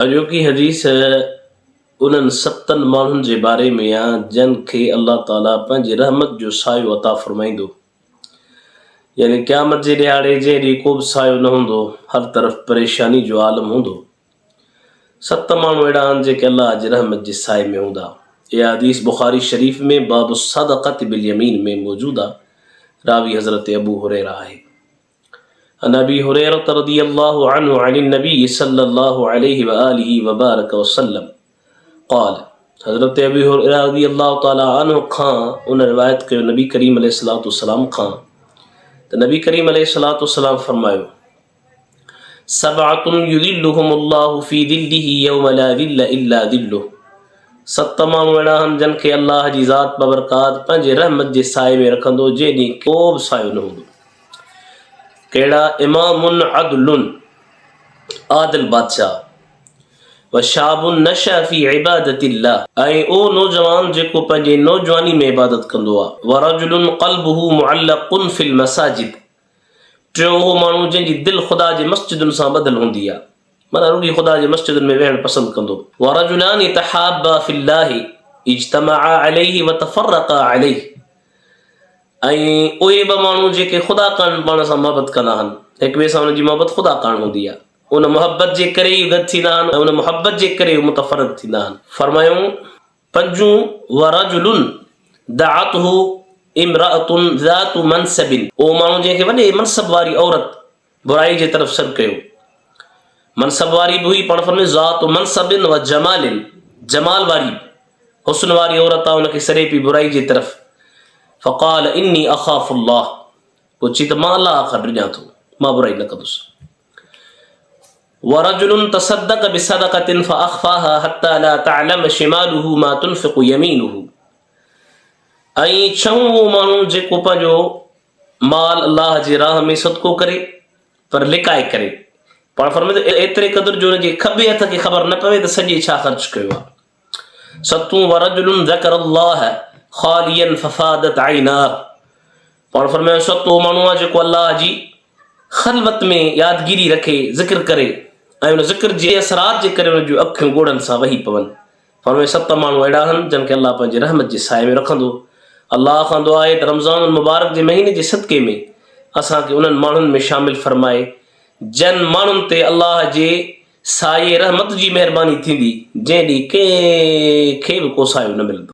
अॼोकी हदीस उन्हनि 7 माण्हुनि जे बारे में आहे जिन खे अल्लाह ताला पंहिंजी रहमत जो सायो अता फरमाईंदो। यानी क़यामत जे ॾियारे जे ॾींहुं को बि सायो न हूंदो, हर तरफ़ परेशानी जो आलम हूंदो। 7 माण्हू अहिड़ा आहिनि जेके अल्लाह जी रहमत जे साए में हूंदा। इहा हदीस बुखारी शरीफ़ में बाबु सदक़त बिल यमीन में मौजूद आहे। रावी हज़रत अबू हुरैरा आहे। अन अबी हुरैरा रज़ियल्लाहु अन्हु अन नबी सल्लल्लाहु अलैहि व आलिहि व बारक वसल्लम क़ाल। हज़रत अबी हुरैरा रज़ियल्लाहु तआला अन्हु खां उन रिवायत कयो नबी करीम अलैहिस्सलातु वस्सलाम खां त नबी करीम अलैहिस्सलातु वस्सलाम फरमायो, सबअतुन युज़िल्लुहुमुल्लाहु फी ज़िल्लिही यौम ला ज़िल्ल इल्ला ज़िल्लुहु। 7 माण्हू अहिड़ा आहिनि जिन खे अल्लाह जी ज़ात बबरकात पंहिंजे रहमत जे साए में रखंदो, जे ॾींहुं को बि सायो न हूंदो। कहिड़ा? इमामुन अदलुन, आदिल बादशाह, व शाबुन नशा फी इबादतिल्लाह, ऐं ओ नौजवान जेको पंहिंजे नौजवानी में इबादत कंदो आहे। व रजुलुन क़ल्बुहु मुअल्लक़ुन फिल मसाजिद, टियों उहो माण्हू जंहिंजी दिलि ख़ुदा जे मस्जिदुनि सां ॿधल हूंदी आहे, माना रुॻी ख़ुदा जे मस्जिदुनि में वेहणु पसंदि कंदो। व रजुलानि तहाब्बा फिल्लाहि इज्तमआ अलैहि व तफ़र्रक़ा अलैहि, ऐं उहे 2 माण्हू जेके ख़ुदा कान पाण सां मोहबत कंदा आहिनि, हिक ॿिए सां हुनजी मोहबत ख़ुदा कान हूंदी आहे, उन मोहबत जे करे ई गॾु थींदा आहिनि ऐं उन मोहबत जे करे मुतफ़रक़ थींदा आहिनि। फरमायूं 5 व रजुलुन दअतहु इम्रअतुन ज़ातु मनसबिन, उहो माण्हू जंहिंखे वॾे मनसब वारी औरत बुराई जे तरफ़ सर कयो। मनसब वारी बि हुई, पाण फरमाए ज़ातु मनसबिन व जमालिन, जमाल वारी हुस्न वारी औरत आहे, उनखे सरे पई बुराई जे तरफ़। फ़क़ाल इन्नी अख़ाफ़ुल्लाह, पोइ चई त मां अल्लाह खां ॾिजां थो, मां बुराई न कंदुसि। व रजुलुन तसद्दक़ बिसदक़तिन फ़अख़फ़ाहा हत्ता ला तअलम शिमालुहु मा तुनफ़िक़ु यमीनुहु, ऐं 6 उहो माण्हू जेको पंहिंजो माल अल्लाह जे राह में सदको करे पर लिकाए करे, पाण फरमाए एतिरे क़दुरु जो हुनजे खॿे हथ खे ख़बर न पवे त सॼे छा ख़र्च कयो आहे। 7 व रजुलुन ज़करल्लाह ख़ालियन फ़फ़ादत ऐनाह, पाण फरमायो 7 उहो माण्हू आहे जेको अल्लाह जी ख़लवत में यादगिरी रखे, ज़िक्र करे, ऐं उन ज़िक्र जे असरात जे करे उन जूं अखियूं ॻोड़नि सां वही पवनि। फरमायो 7 माण्हू अहिड़ा आहिनि जिन खे अल्लाह पंहिंजे रहमत जे साए में रखंदो। अल्लाह खां दुआ आहे त रमज़ान मुबारक जे महीने जे सदक़े में असांखे उन्हनि माण्हुनि में शामिल फरमाए जिन माण्हुनि ते अल्लाह जे साए रहमत जी महिरबानी थींदी, जंहिं ॾींहुं कंहिंखे बि को सायो न मिलंदो।